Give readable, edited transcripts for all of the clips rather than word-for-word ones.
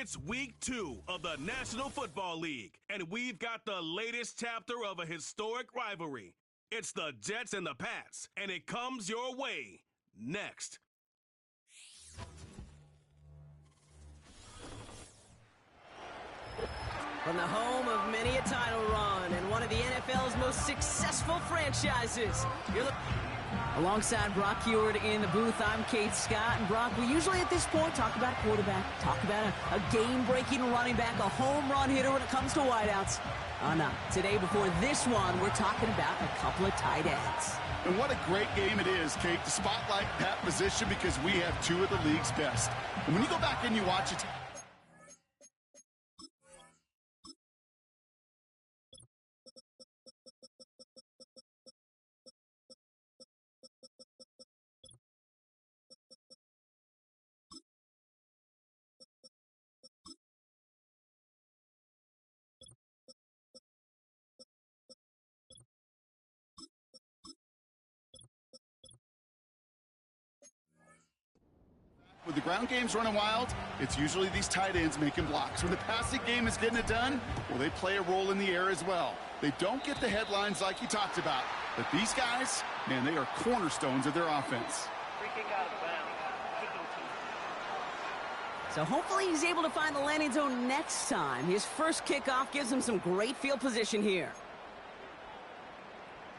It's week 2 of the National Football League, and we've got the latest chapter of a historic rivalry. It's the Jets and the Pats, and it comes your way next. From the home of many a title run and one of the NFL's most successful franchises, alongside Brock Heward in the booth, I'm Kate Scott. And Brock, we usually at this point talk about a quarterback, talk about a game-breaking running back, a home run hitter when it comes to wideouts. No. Today, before this one, we're talking about a couple of tight ends. And what a great game it is, Kate, to spotlight that position because we have two of the league's best. And when you go back and you watch it, with the ground game's running wild, it's usually these tight ends making blocks. When the passing game is getting it done, well, they play a role in the air as well. They don't get the headlines like you talked about, but these guys, man, they are cornerstones of their offense. Freaking out of bounds. So hopefully he's able to find the landing zone next time. His first kickoff gives him some great field position here.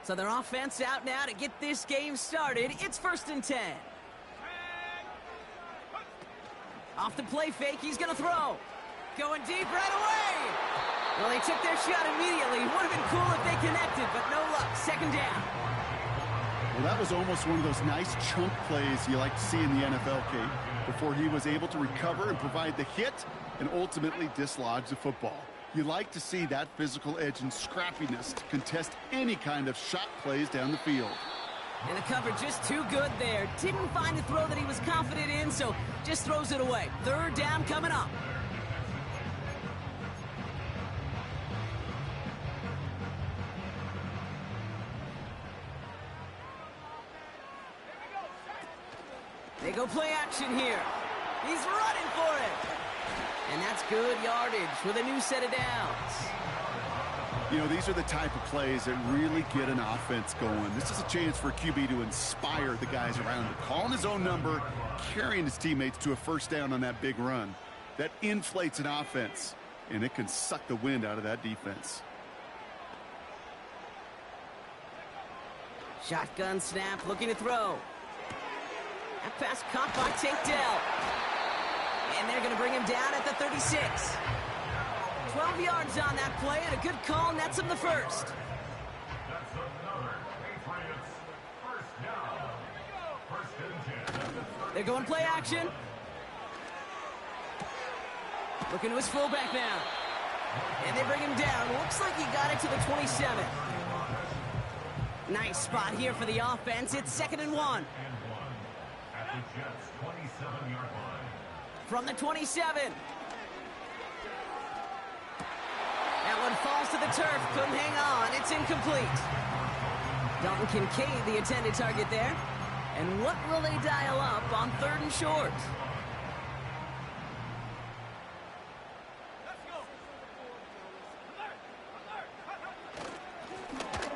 So their offense out now to get this game started. It's 1st and 10. Off the play fake, he's going to throw. Going deep right away. Well, they took their shot immediately. Would have been cool if they connected, but no luck. 2nd down. Well, that was almost one of those nice chunk plays you like to see in the NFL, Kate, before he was able to recover and provide the hit and ultimately dislodge the football. You like to see that physical edge and scrappiness to contest any kind of shot plays down the field. And the cover just too good there. Didn't find a throw that he was confident in, so just throws it away. 3rd down coming up. They go play action here. He's running for it. And that's good yardage with a new set of downs. You know, these are the type of plays that really get an offense going. This is a chance for a QB to inspire the guys around him. Calling his own number, carrying his teammates to a 1st down on that big run. That inflates an offense, and it can suck the wind out of that defense. Shotgun snap, looking to throw. That pass caught by Tank Dell. And they're going to bring him down at the 36. 12 yards on that play, and a good call nets him the 1st. That's another Patriots 1st down. 1st and 10. They're going play action. Looking to his fullback now. And they bring him down. Looks like he got it to the 27. Nice spot here for the offense. It's 2nd and 1. At the Jets' 27-yard line. From the 27. That one falls to the turf. Couldn't hang on. It's incomplete. Dalton Kincaid, the intended target there. And what will they dial up on 3rd and short?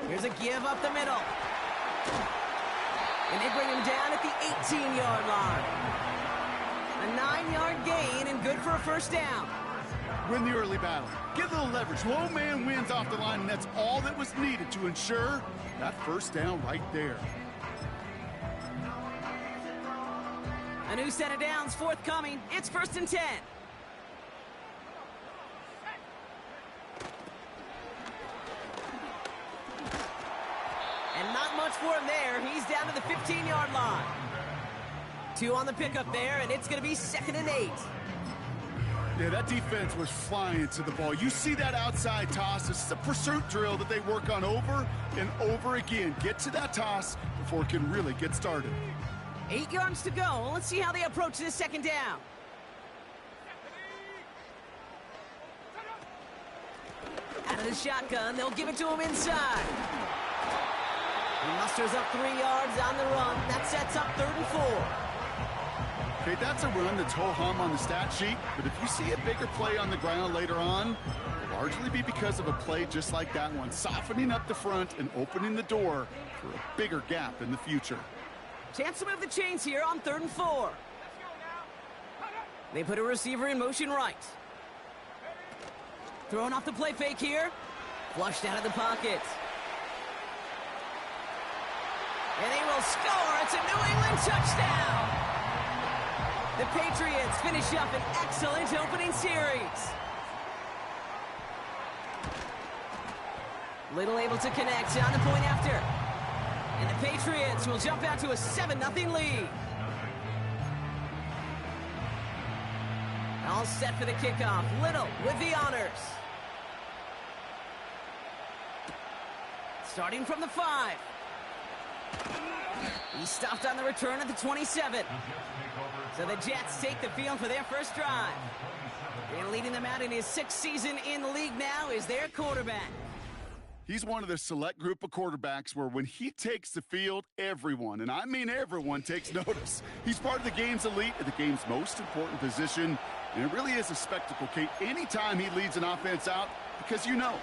Here's a give up the middle. And they bring him down at the 18-yard line. A 9-yard gain and good for a 1st down. Win the early battle. Get a little leverage. Low man wins off the line, and that's all that was needed to ensure that 1st down right there. A new set of downs forthcoming. It's 1st and 10. And not much for him there. He's down to the 15-yard line. 2 on the pickup there, and it's going to be 2nd and 8. Yeah, that defense was flying to the ball. You see that outside toss. This is a pursuit drill that they work on over and over again. Get to that toss before it can really get started. 8 yards to go. Let's see how they approach this 2nd down. Out of the shotgun, they'll give it to him inside. He musters up 3 yards on the run. That sets up 3rd and 4. Okay, that's a run that's ho-hum on the stat sheet, but if you see a bigger play on the ground later on, it'll largely be because of a play just like that one, softening up the front and opening the door for a bigger gap in the future. Chance to move the chains here on 3rd and 4. They put a receiver in motion right. Throwing off the play fake here. Flushed out of the pocket. And they will score. It's a New England touchdown. The Patriots finish up an excellent opening series. Little able to connect on the point after. And the Patriots will jump out to a 7-0 lead. All set for the kickoff. Little with the honors. Starting from the 5. He stopped on the return at the 27. So the Jets take the field for their first drive. And leading them out in his 6th season in the league now is their quarterback. He's one of the select group of quarterbacks where when he takes the field, everyone, and I mean everyone, takes notice. He's part of the game's elite and the game's most important position, and it really is a spectacle, Kate, anytime he leads an offense out, because you know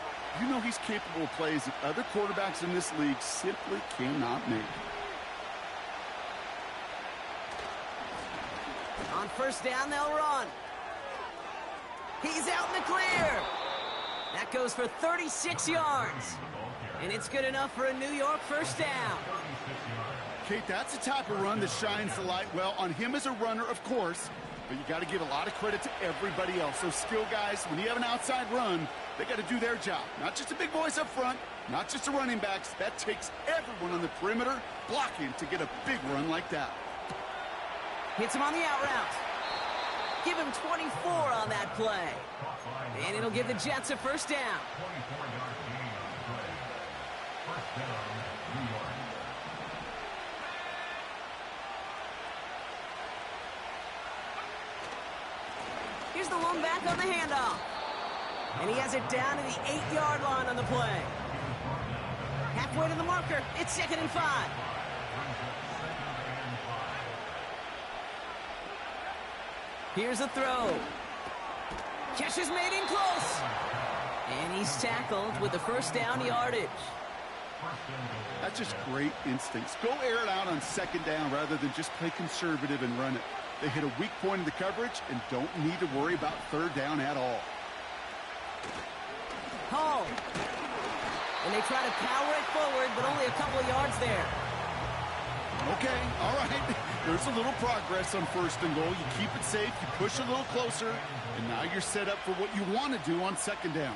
he's capable of plays that other quarterbacks in this league simply cannot make. On first down, they'll run. He's out in the clear. That goes for 36 yards. And it's good enough for a New York first down. Kate, that's the type of run that shines the light well on him as a runner, of course, but you got to give a lot of credit to everybody else. Those skill guys, when you have an outside run, they got to do their job. Not just the big boys up front, not just the running backs. That takes everyone on the perimeter blocking to get a big run like that. Hits him on the out route. Give him 24 on that play. And it'll give the Jets a first down. 24-yard gain on the play. First down, New York. Here's the one back on the handoff. And he has it down to the 8-yard line on the play. Halfway to the marker. It's 2nd and 5. Here's a throw. Catch is made in close. And he's tackled with the first down yardage. That's just great instincts. Go air it out on 2nd down rather than just play conservative and run it. They hit a weak point in the coverage and don't need to worry about 3rd down at all. Hall. And they try to power it forward, but only a couple of yards there. Okay, all right. There's a little progress on 1st and goal. You keep it safe, you push a little closer, and now you're set up for what you want to do on 2nd down.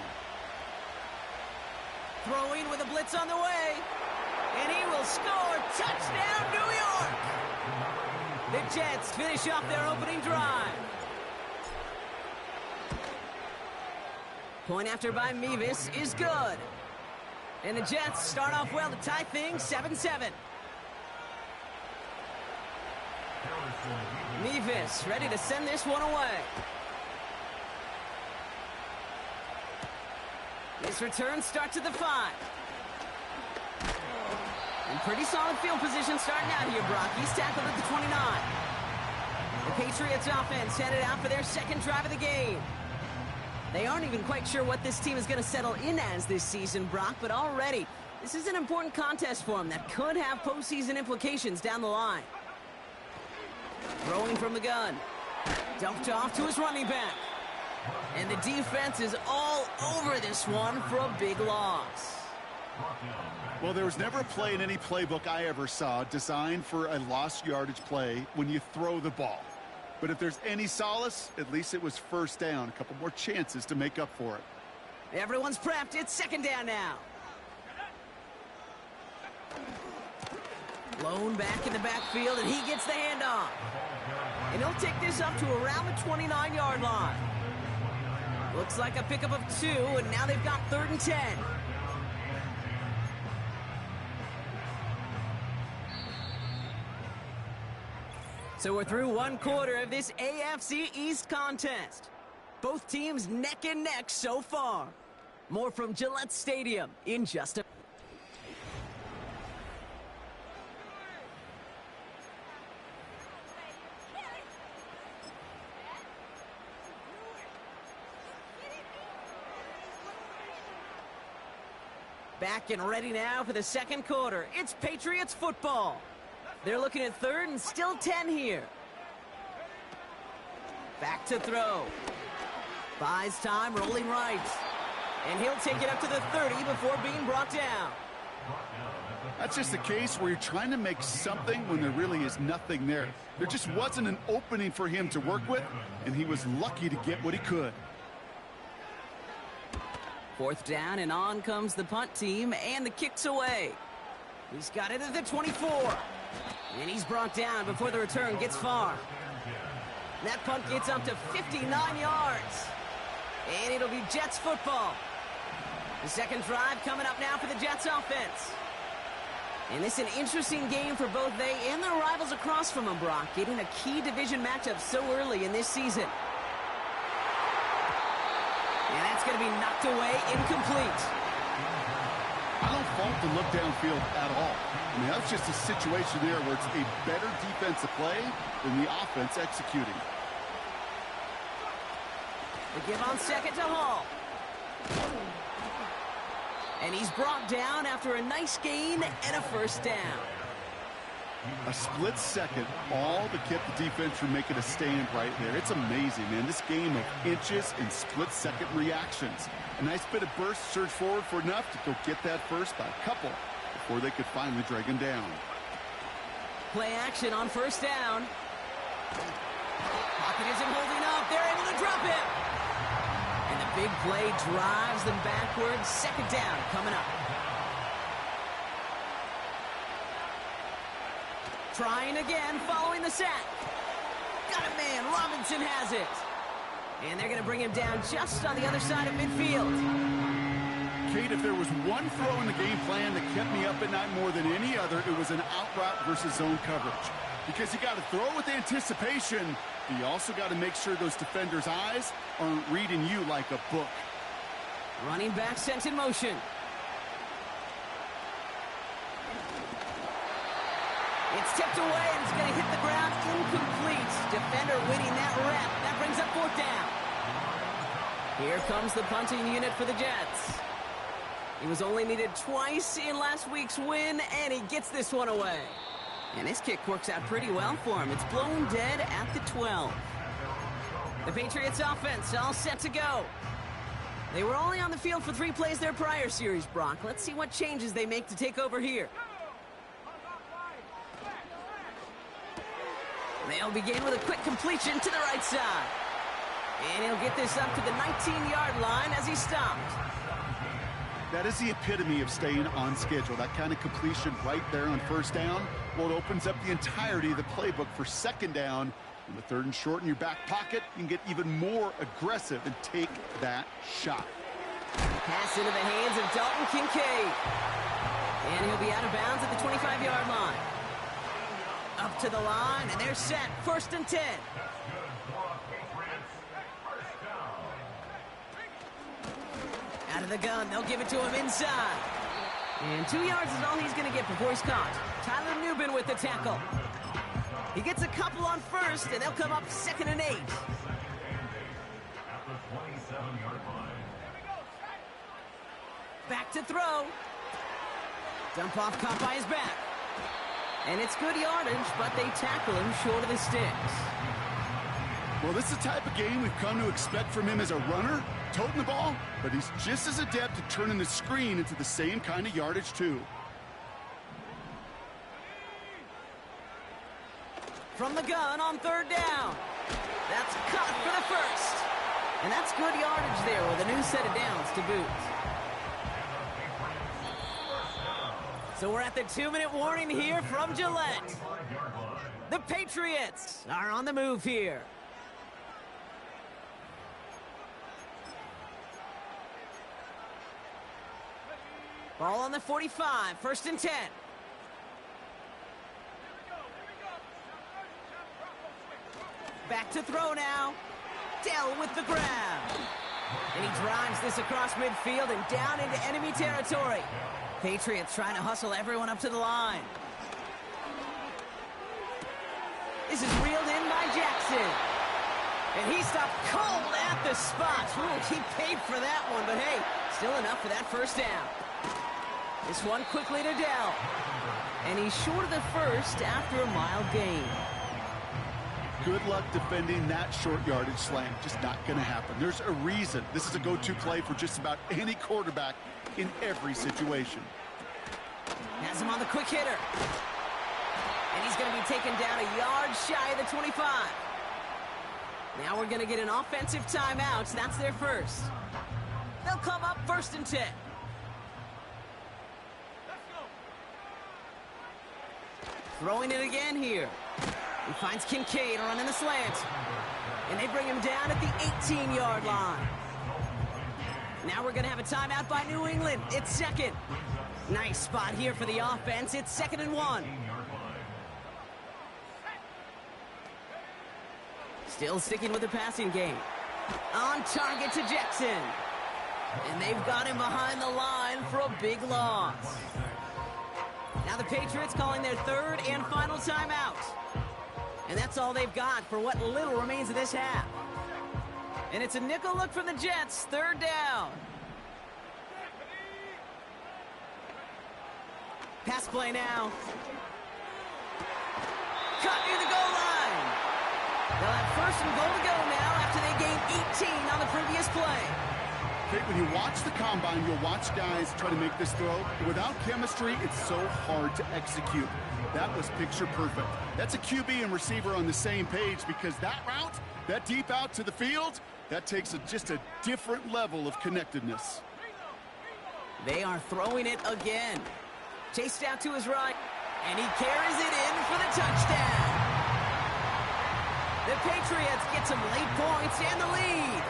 Throwing with a blitz on the way. And he will score. Touchdown, New York! The Jets finish off their opening drive. Point after by Mevis is good. And the Jets start off well to tie things 7-7. Mevis ready to send this one away. This return starts at the 5. And pretty solid field position starting out here, Brock. He's tackled at the 29. The Patriots offense headed out for their 2nd drive of the game. They aren't even quite sure what this team is going to settle in as this season, Brock, but already this is an important contest for them that could have postseason implications down the line. Throwing from the gun. Dumped off to his running back. And the defense is all over this one for a big loss. Well, there was never a play in any playbook I ever saw designed for a lost yardage play when you throw the ball. But if there's any solace, at least it was 1st down. A couple more chances to make up for it. Everyone's prepped. It's 2nd down now. Blown back in the backfield, and he gets the handoff. And he'll take this up to around the 29-yard line. Looks like a pickup of 2, and now they've got 3rd and 10. So we're through 1 quarter of this AFC East contest. Both teams neck and neck so far. More from Gillette Stadium in just a... Back and ready now for the second quarter. It's Patriots football. They're looking at third and still 10 here. Back to throw. Buys time, rolling right. And he'll take it up to the 30 before being brought down. That's just a case where you're trying to make something when there really is nothing there. There just wasn't an opening for him to work with, and he was lucky to get what he could. Fourth down, and on comes the punt team, and the kick's away. He's got it at the 24. And he's brought down before the return gets far. That punt gets up to 59 yards. And it'll be Jets football. The second drive coming up now for the Jets offense. And it's an interesting game for both they and their rivals across from them, Brock, getting a key division matchup so early in this season. And that's going to be knocked away, incomplete. I don't fault the look downfield at all. I mean, that's just a situation there where it's a better defensive play than the offense executing. They give on second to Hall. And he's brought down after a nice gain and a first down. A split second, all that kept the defense from making a stand right there. It's amazing, man. This game of inches and split-second reactions. A nice bit of burst, surge forward for enough to go get that first by a couple before they could finally drag him down. Play action on first down. Pocket isn't holding up. They're able to drop him. And the big play drives them backwards. Second down coming up. Trying again following the sack. Got it, man. Robinson has it. And they're going to bring him down just on the other side of midfield. Kate, if there was one throw in the game plan that kept me up at night more than any other, it was an out route versus zone coverage. Because you got to throw with anticipation, but you also got to make sure those defenders' eyes aren't reading you like a book. Running back sent in motion. It's tipped away, and it's going to hit the ground incomplete. Defender winning that rep. That brings up fourth down. Here comes the punting unit for the Jets. He was only needed twice in last week's win, and he gets this one away. And this kick works out pretty well for him. It's blown dead at the 12. The Patriots offense all set to go. They were only on the field for 3 plays their prior series, Brock. Let's see what changes they make to take over here. They'll begin with a quick completion to the right side. And he'll get this up to the 19-yard line as he stopped. That is the epitome of staying on schedule. That kind of completion right there on first down. Well, it opens up the entirety of the playbook for second down. In the third and short in your back pocket, you can get even more aggressive and take that shot. Pass into the hands of Dalton Kincaid. And he'll be out of bounds at the 25-yard line. Up to the line, and they're set. First and 10. Out of the gun, they'll give it to him inside. And 2 yards is all he's going to get before he's caught. Tyler Newbin with the tackle. He gets a couple on first, and they'll come up second and 8. Back to throw. Dump off caught by his back. And it's good yardage, but they tackle him short of the sticks. Well, this is the type of game we've come to expect from him as a runner, toting the ball, but he's just as adept at turning the screen into the same kind of yardage, too. From the gun on third down. That's caught for the first. And that's good yardage there with a new set of downs to boot. So we're at the 2-minute warning here from Gillette. The Patriots are on the move here. Ball on the 45, first and 10. Back to throw now. Dell with the grab. And he drives this across midfield and down into enemy territory. Patriots trying to hustle everyone up to the line. This is reeled in by Jackson. And he stopped cold at the spot. Ooh, he paid for that one, but hey, still enough for that first down. This one quickly to Dell. And he's short of the first after a mile gain. Good luck defending that short yardage slant. Just not going to happen. There's a reason this is a go-to play for just about any quarterback in every situation. Has him on the quick hitter. And he's going to be taken down a yard shy of the 25. Now we're going to get an offensive timeout. That's their first. They'll come up 1st and 10. Throwing it again here. He finds Kincaid running the slant. And they bring him down at the 18-yard line. Now we're going to have a timeout by New England. It's second. Nice spot here for the offense. It's 2nd and 1. Still sticking with the passing game. On target to Jackson. And they've got him behind the line for a big loss. Now the Patriots calling their 3rd and final timeout. And that's all they've got for what little remains of this half. And it's a nickel look from the Jets, 3rd down. Pass play now. Cut near the goal line. They'll have 1st and goal to go now after they gained 18 on the previous play. Okay, when you watch the combine, you'll watch guys try to make this throw. Without chemistry, it's so hard to execute. That was picture perfect. That's a QB and receiver on the same page because that route, that deep out to the field, that takes just a different level of connectedness. They are throwing it again. Chased out to his right, and he carries it in for the touchdown. The Patriots get some late points and the lead.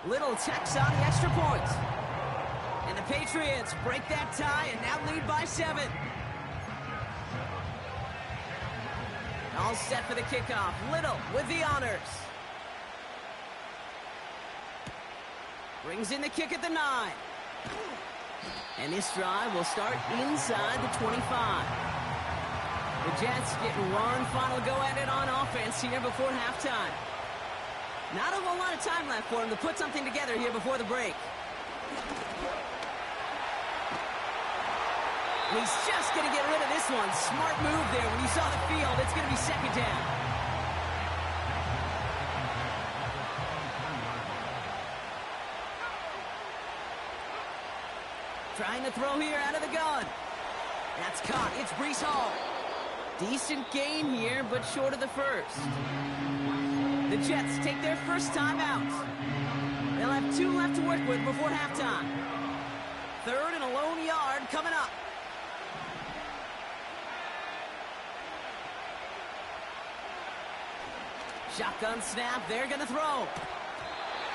Little tacks on the extra point. And the Patriots break that tie and now lead by 7. All set for the kickoff. Little with the honors. Brings in the kick at the 9. And this drive will start inside the 25. The Jets getting one final go at it on offense here before halftime. Not a whole lot of time left for him to put something together here before the break. And he's just going to get rid of this one. Smart move there when you saw the field. It's going to be 2nd down. Trying to throw here out of the gun. That's caught. It's Breece Hall. Decent gain here, but short of the first. The Jets take their first time out. They'll have 2 left to work with before halftime. 3rd and a lone yard coming up. Shotgun snap. They're going to throw.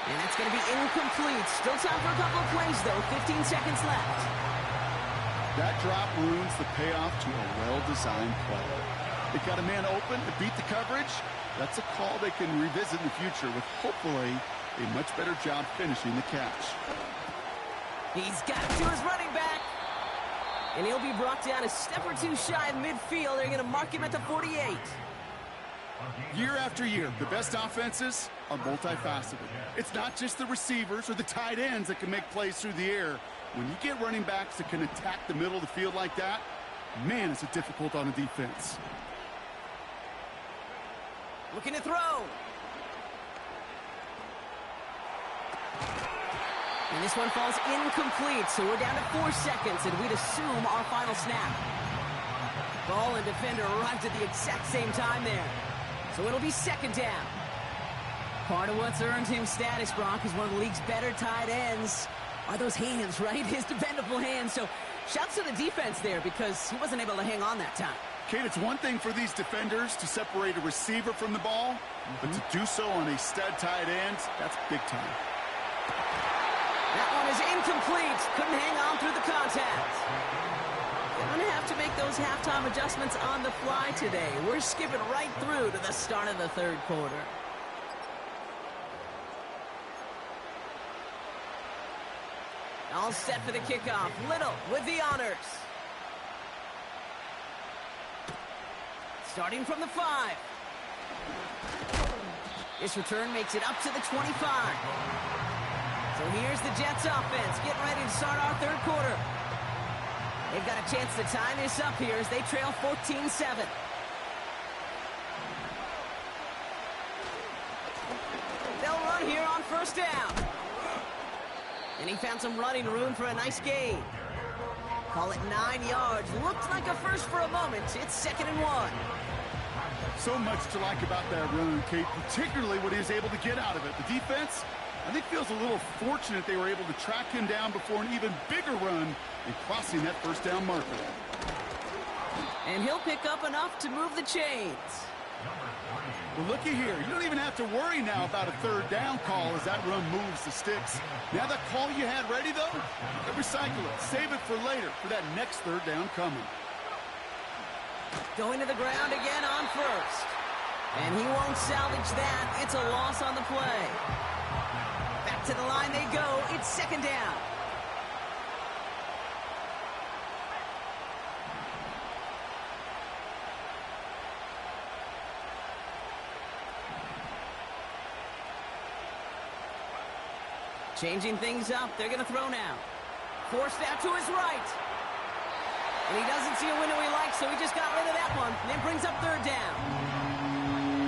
And that's going to be incomplete. Still time for a couple of plays, though. 15 seconds left. That drop ruins the payoff to a well-designed play. They got a man open to beat the coverage. That's a call they can revisit in the future with hopefully a much better job finishing the catch. He's got it to his running back. And he'll be brought down a step or 2 shy of midfield. They're going to mark him at the 48. Year after year, the best offenses are multifaceted. It's not just the receivers or the tight ends that can make plays through the air. When you get running backs that can attack the middle of the field like that, man, is it difficult on a defense. Looking to throw. And this one falls incomplete, so we're down to 4 seconds, and we'd assume our final snap. Ball and defender arrived at the exact same time there. So it'll be 2nd down. Part of what's earned him status, Brock, is one of the league's better tight ends. Are those hands, right? His dependable hands. So shouts to the defense there because he wasn't able to hang on that time. Kate, it's one thing for these defenders to separate a receiver from the ball, but to do so on a stud tight end, that's big time. That one is incomplete. Couldn't hang on through the contact. Gonna have to make those halftime adjustments on the fly today. We're skipping right through to the start of the 3rd quarter. All set for the kickoff. Little with the honors. Starting from the 5. This return makes it up to the 25. So here's the Jets offense getting ready to start our third quarter. They've got a chance to tie this up here as they trail 14-7. They'll run here on first down. And he found some running room for a nice gain. Call it 9 yards. Looked like a first for a moment. It's 2nd and 1. So much to like about that run, Kate, particularly what he was able to get out of it. The defense, I think, feels a little fortunate they were able to track him down before an even bigger run and crossing that first down marker. And he'll pick up enough to move the chains. Well, looky here. You don't even have to worry now about a third down call as that run moves the sticks. Now that call you had ready, though, recycle it. Save it for later for that next third down coming. Going to the ground again on first. And he won't salvage that. It's a loss on the play. Back to the line they go. It's 2nd down. Changing things up. They're going to throw now. Forced out to his right. And he doesn't see a window he likes, so he just got rid of that one. And then brings up third down.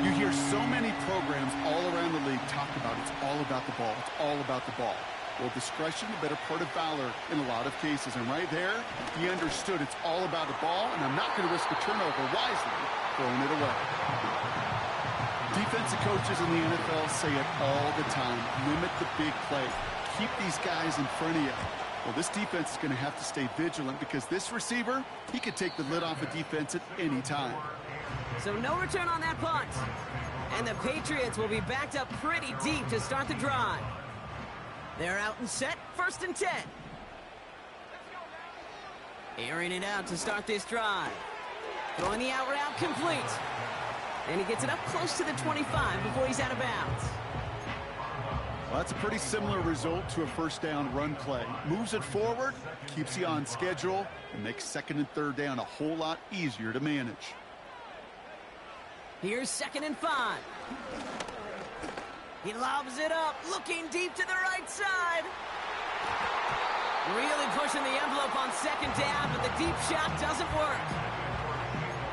You hear so many programs all around the league talk about it's all about the ball. It's all about the ball. Well, discretion, the better part of valor in a lot of cases. And right there, he understood it's all about the ball, and I'm not going to risk a turnover wisely, throwing it away. Defensive coaches in the NFL say it all the time. Limit the big play. Keep these guys in front of you. Well, this defense is going to have to stay vigilant because this receiver, he could take the lid off a defense at any time. So no return on that punt. And the Patriots will be backed up pretty deep to start the drive. They're out and set, 1st and 10. Airing it out to start this drive. Throwing the out route complete. And he gets it up close to the 25 before he's out of bounds. Well, that's a pretty similar result to a first down run play. Moves it forward, keeps you on schedule, and makes 2nd and 3rd down a whole lot easier to manage. Here's 2nd and 5. He lobs it up, looking deep to the right side. Really pushing the envelope on 2nd down, but the deep shot doesn't work.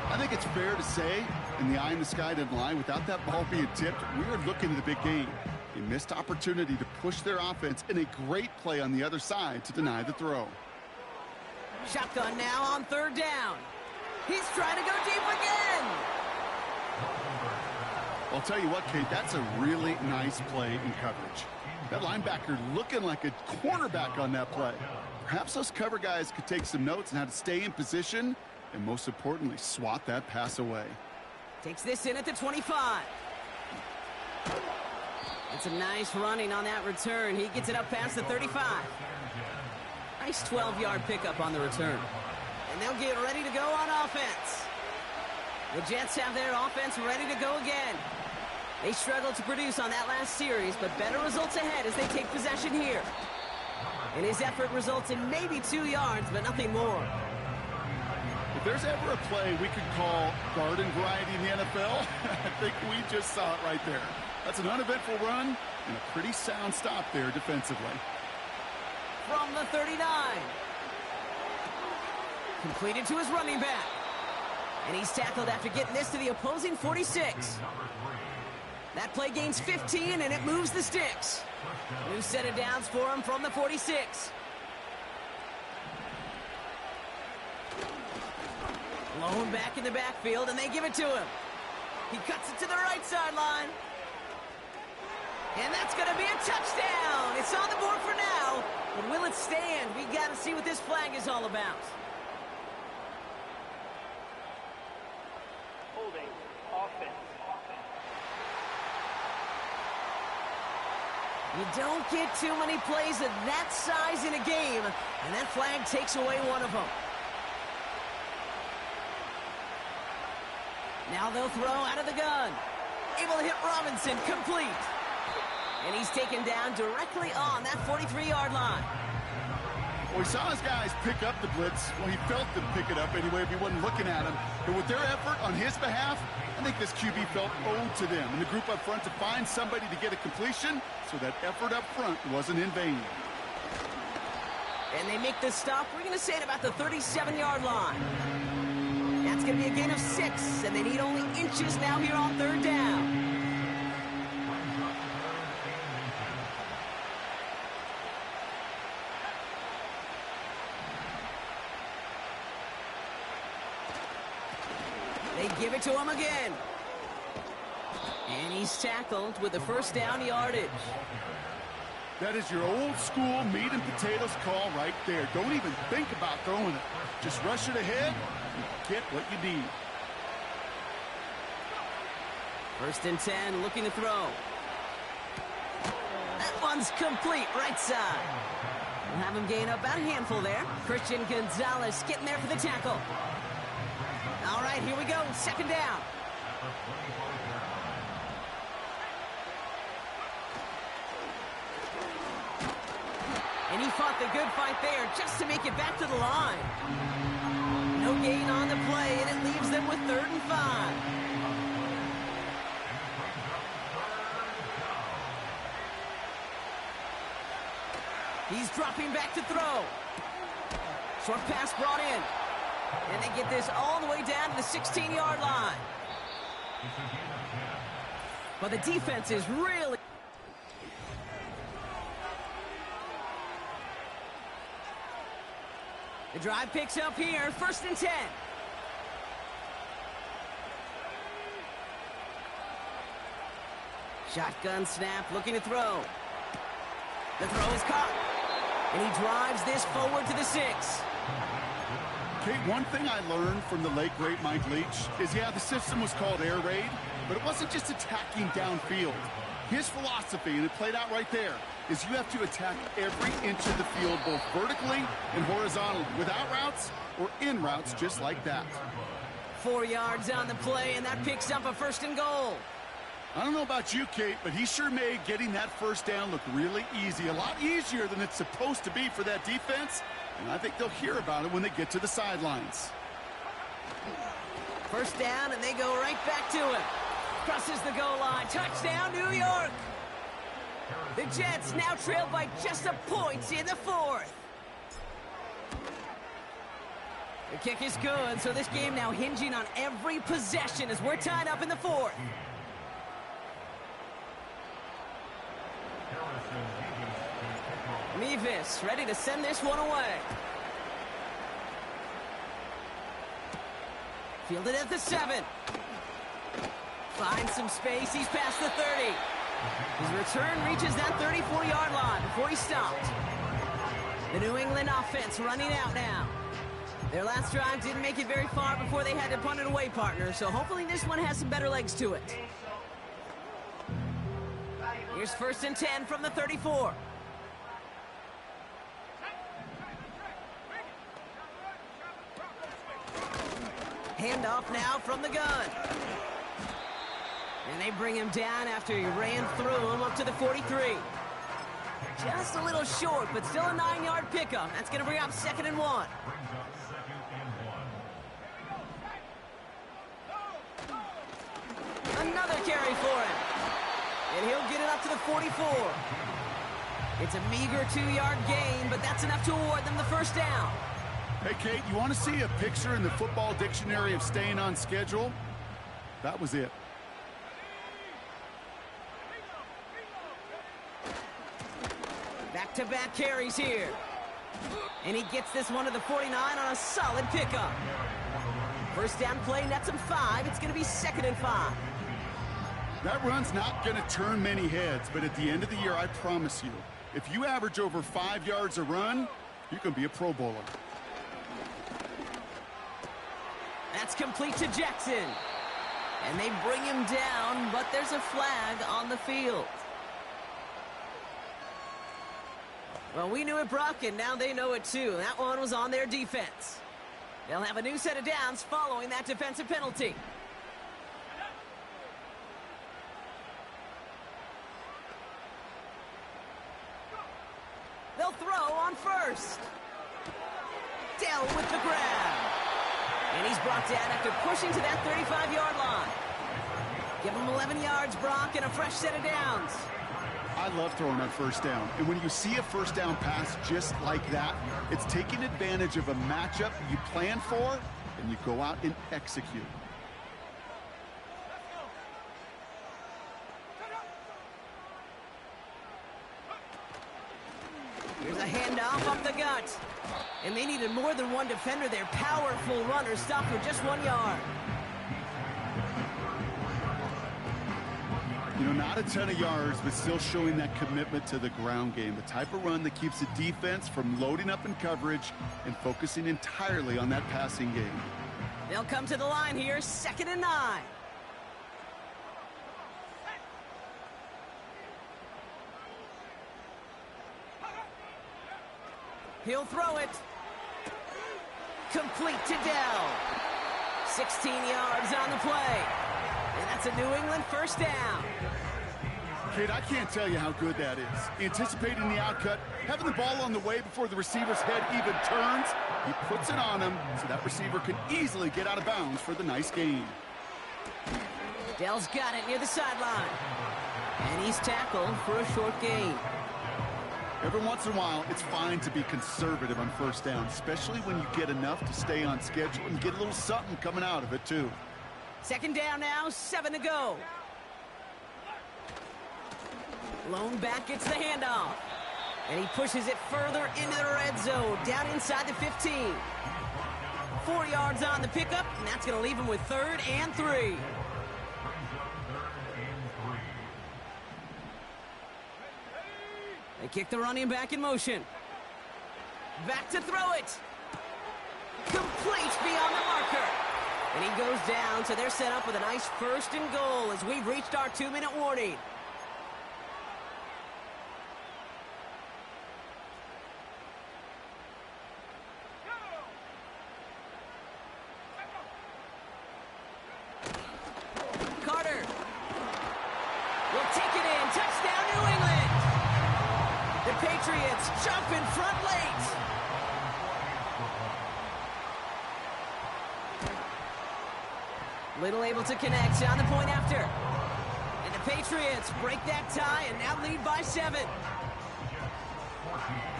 I think it's fair to say, and the eye in the sky didn't lie, without that ball being tipped, we were looking at the big game. A missed opportunity to push their offense in a great play on the other side to deny the throw. Shotgun now on 3rd down. He's trying to go deep again. I'll tell you what, Kate, that's a really nice play in coverage. That linebacker looking like a cornerback on that play. Perhaps those cover guys could take some notes on how to stay in position and, most importantly, swat that pass away. Takes this in at the 25. It's a nice running on that return. He gets it up past the 35. Nice 12-yard pickup on the return. And they'll get ready to go on offense. The Jets have their offense ready to go again. They struggled to produce on that last series, but better results ahead as they take possession here. And his effort results in maybe 2 yards, but nothing more. If there's ever a play we could call garden variety in the NFL, I think we just saw it right there. That's an uneventful run and a pretty sound stop there defensively. From the 39. Completed to his running back. And he's tackled after getting this to the opposing 46. That play gains 15, and it moves the sticks. New set of downs for him from the 46. Blown back in the backfield, and they give it to him. He cuts it to the right sideline. And that's going to be a touchdown. It's on the board for now. But will it stand? We got to see what this flag is all about. Holding offense. You don't get too many plays of that size in a game, and that flag takes away one of them. Now they'll throw out of the gun. Able to hit Robinson, complete. And he's taken down directly on that 43-yard line. Well, he saw his guys pick up the blitz. Well, he felt them pick it up anyway if he wasn't looking at him. But with their effort on his behalf, I think this QB felt owed to them and the group up front to find somebody to get a completion, so that effort up front wasn't in vain. And they make this stop, we're going to say, at about the 37-yard line. That's going to be a gain of 6, and they need only inches now here on 3rd down. They give it to him again. And he's tackled with the 1st down yardage. That is your old school meat and potatoes call right there. Don't even think about throwing it. Just rush it ahead and get what you need. 1st and 10, looking to throw. That one's complete, right side. We'll have him gain up about a handful there. Christian Gonzalez getting there for the tackle. All right, here we go, 2nd down. And he fought the good fight there just to make it back to the line. No gain on the play, and it leaves them with 3rd and 5. He's dropping back to throw. Short pass brought in. And they get this all the way down to the 16-yard line. But the defense is really... The drive picks up here, 1st and 10. Shotgun snap, looking to throw. The throw is caught. And he drives this forward to the 6. Kate, one thing I learned from the late, great Mike Leach is, yeah, the system was called air raid, but it wasn't just attacking downfield. His philosophy, and it played out right there, is you have to attack every inch of the field, both vertically and horizontally, without routes or in routes just like that. 4 yards on the play, and that picks up a 1st and goal. I don't know about you, Kate, but he sure made getting that 1st down look really easy, a lot easier than it's supposed to be for that defense, and I think they'll hear about it when they get to the sidelines. 1st down, and they go right back to him. Crosses the goal line. Touchdown, New York. The Jets now trail by just a point in the 4th. The kick is good, so this game now hinging on every possession as we're tied up in the 4th. Mevis ready to send this one away. Fielded at the 7. Finds some space. He's past the 30. His return reaches that 34-yard line before he stopped. The New England offense running out now. Their last drive didn't make it very far before they had to punt it away, partner, so hopefully this one has some better legs to it. Here's 1st and 10 from the 34. Handoff now from the gun. And they bring him down after he ran through him up to the 43. Just a little short, but still a 9-yard pickup. That's going to bring up 2nd and 1. Another carry for him. And he'll get it up to the 44. It's a meager 2-yard gain, but that's enough to award them the 1st down. Hey, Kate, you want to see a picture in the football dictionary of staying on schedule? That was it. Back-to-back carries here. And he gets this one to the 49 on a solid pickup. 1st down play nets him 5. It's going to be 2nd and 5. That run's not going to turn many heads, but at the end of the year, I promise you, if you average over 5 yards a run, you can be a Pro Bowler. That's complete to Jackson. And they bring him down, but there's a flag on the field. Well, we knew it, Brock, and now they know it too. That one was on their defense. They'll have a new set of downs following that defensive penalty. They'll throw on 1st. Dell with the grab. And he's brought down after pushing to that 35-yard line. Give him 11 yards, Brock, and a fresh set of downs. I love throwing on first down. And when you see a first down pass just like that, it's taking advantage of a matchup you plan for, and you go out and execute. Here's a handoff up the gut. And they needed more than one defender. Their powerful runner stopped for just 1 yard. You know, not a ton of yards, but still showing that commitment to the ground game. The type of run that keeps the defense from loading up in coverage and focusing entirely on that passing game. They'll come to the line here, 2nd and 9. He'll throw it. Complete to Dell. 16 yards on the play. And that's a New England first down. Kid, I can't tell you how good that is. Anticipating the outcut, having the ball on the way before the receiver's head even turns, he puts it on him so that receiver can easily get out of bounds for the nice gain. Dell's got it near the sideline. And he's tackled for a short gain. Every once in a while, it's fine to be conservative on first down, especially when you get enough to stay on schedule and get a little something coming out of it, too. 2nd down now, 7 to go. Lone back gets the handoff. And he pushes it further into the red zone, down inside the 15. 4 yards on the pickup, and that's going to leave him with 3rd and 3. They kick the running back in motion. Back to throw it. Complete beyond the marker. And he goes down, so they're set up with a nice 1st and goal as we've reached our 2-minute warning. Carter will take it in. Touchdown, New England. The Patriots jump in front late. Little able to connect on the point after. And the Patriots break that tie and now lead by 7.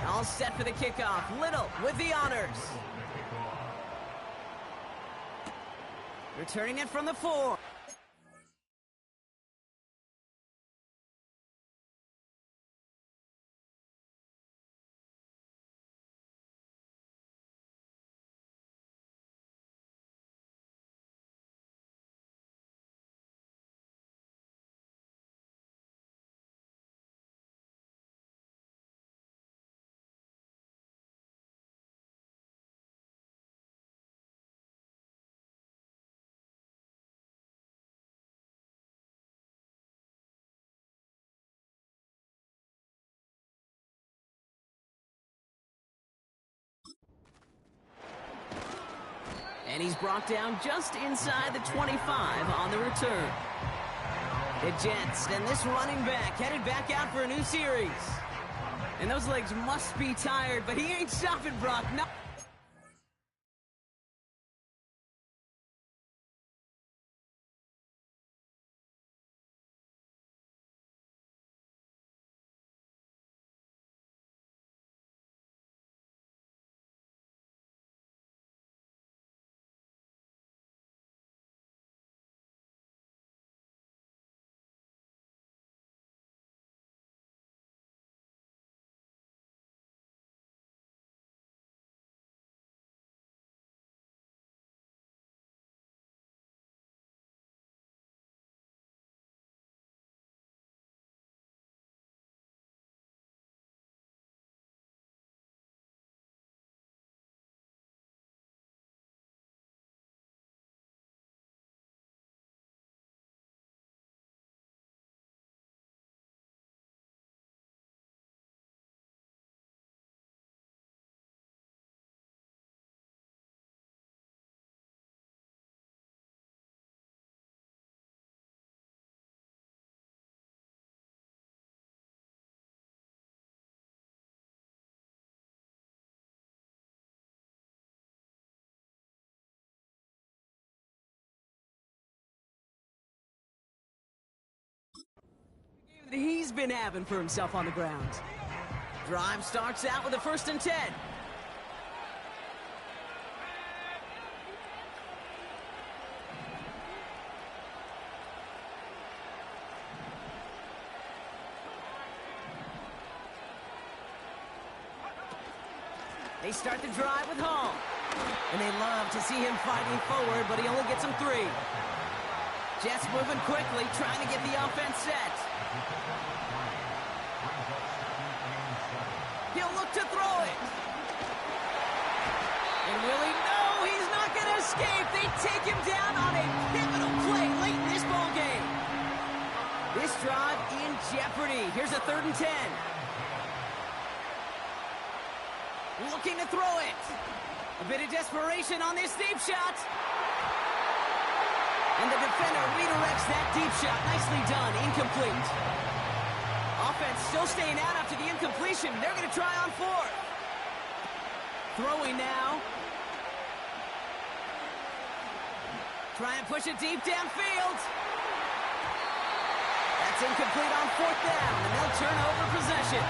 All set for the kickoff. Little with the honors. Returning it from the 4. And he's brought down just inside the 25 on the return. The Jets and this running back headed back out for a new series. And those legs must be tired, but he ain't stopping, Brock. No. he's been having for himself on the ground. Drive starts out with a 1st and 10. They start the drive with Hall. And they love to see him fighting forward, but he only gets them 3. Jets moving quickly, trying to get the offense set. He'll look to throw it. And will he? No, he's not going to escape. They take him down on a pivotal play late in this ball game. This drive in jeopardy. Here's a 3rd and 10. Looking to throw it. A bit of desperation on this deep shot. And the defender redirects that deep shot. Nicely done. Incomplete. Offense still staying out after the incompletion. They're going to try on 4th. Throwing now. Try and push it deep downfield. That's incomplete on 4th down, and they'll turn over possession.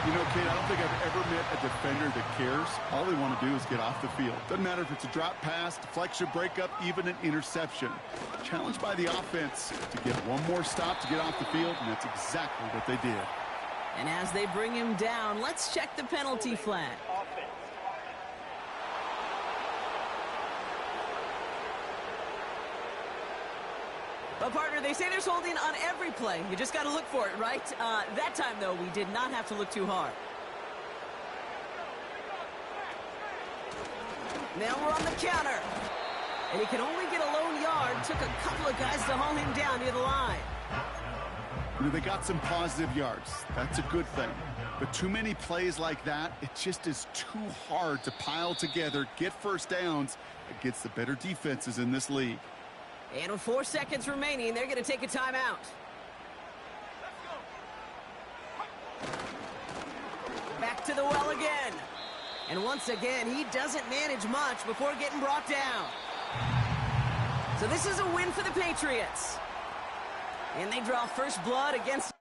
You know, Kate, I don't think I've ever met a defender that cares. All they want to do is get off the field. Doesn't matter if it's a drop pass, deflection, breakup, even an interception. Challenged by the offense to get one more stop to get off the field, and that's exactly what they did. And as they bring him down, let's check the penalty flag. Well, partner, they say there's holding on every play. You just got to look for it, right? That time, though, we did not have to look too hard. Now we're on the counter. And he can only get a lone yard. Took a couple of guys to haul him down near the line. You know, they got some positive yards. That's a good thing. But too many plays like that, it just is too hard to pile together, get 1st downs against the better defenses in this league. And with 4 seconds remaining, they're going to take a timeout. Back to the well again. And once again, he doesn't manage much before getting brought down. So this is a win for the Patriots. And they draw first blood against...